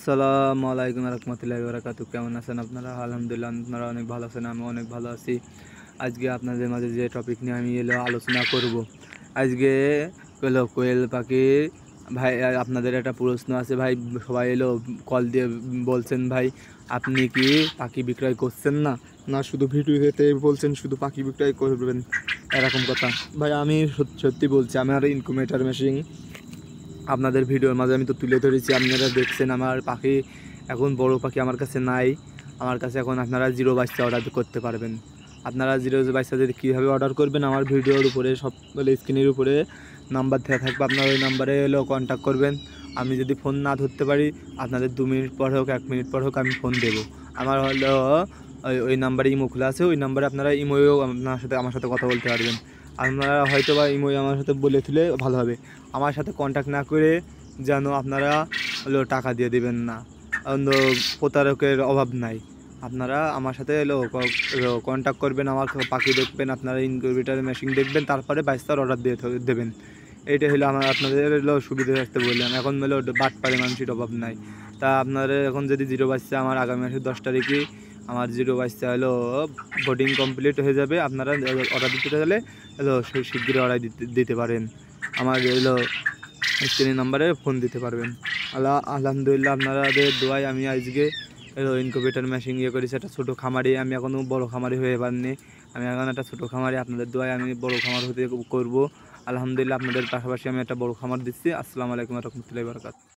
আসসালামু আলাইকুম রহমতুল্লাহি বারাকাতুহু। কেমন আছেন আপনারা? আলহামদুলিল্লাহ, আপনারা অনেক ভালো আছেন, আমি অনেক ভালো আছি। আজকে আপনাদের মাঝে যে টপিক নিয়ে আমি আলোচনা করব, আজকে কোয়েল পাখি ভাই। আপনাদের একটা প্রশ্ন আছে ভাই, সবাই কল দিয়ে বলছেন ভাই আপনি কি পাখি বিক্রয় করছেন না, না শুধু ভিডিওতে বলছেন শুধু পাখি বিক্রয় করবেন, এরকম কথা। ভাই আমি সত্যি বলছি, আমার ইনকুবেটর মেশিন আপনাদের ভিডিওর মাঝে আমি তো তুলে ধরেছি, আপনারা দেখছেন। আমার পাখি এখন বড় পাখি আমার কাছে নাই। আমার কাছে এখন আপনারা জিরো বাচ্চা অর্ডার করতে পারবেন। আপনারা জিরো বাচ্চা যদি কীভাবে অর্ডার করবেন, আমার ভিডিওর উপরে সব স্ক্রিনের উপরে নাম্বার দেওয়া থাকবে, আপনারা ওই নাম্বারে কন্ট্যাক্ট করবেন। আমি যদি ফোন না ধরতে পারি, আপনাদের 2 মিনিট পর হোক 1 মিনিট পর হোক আমি ফোন দেবো। আমার ওই নাম্বারে ইমো খোলা আছে, ওই নাম্বারে আপনারা ইমোয়েও আমার সাথে কথা বলতে পারবেন। আপনারা হয়তো বা ইমোয় আমার সাথে বলে তুলে ভালো হবে। আমার সাথে কন্ট্যাক্ট না করে যেন আপনারা টাকা দিয়ে দেবেন না, প্রতারকের অভাব নাই। আপনারা আমার সাথে কন্ট্যাক্ট করবেন, আমার পাখি দেখবেন, আপনারা ইনকিউবেটর মেশিন দেখবেন, তারপরে বাচ্চার অর্ডার দিয়ে দেবেন। এইটা হলো আপনাদের সুবিধা রাখতে বললাম। এখন বাটপারে মানুষের অভাব নাই। তা আপনারা এখন যদি জিরো বাচ্চা, আমার আগামী মাসের 10 তারিখে আমার জিরো বাচ্চা বোর্ডিং কমপ্লিট হয়ে যাবে। আপনারা অর্ডার দিতে গেলে শীঘ্রই অর্ডার দিতে পারেন। আমার স্ক্রিনের নাম্বারে ফোন দিতে পারবেন। আলহামদুলিল্লাহ, আপনাদের দোয়ায় আমি আজকে ইনকিউবেটর মেশিন করেছি। একটা ছোটো খামারি, আমি এখনও বড় খামারি হয়ে পারিনি। আমি এখন একটা ছোটো খামারি, আপনাদের দোয়ায় আমি বড় খামার হতে করব। আলহামদুলিল্লাহ, আপনাদের পাশাপাশি আমি একটা বড় খামার দিচ্ছি। আসসালামু আলাইকুম রহমতুল্লাহি বারাকাতুহু।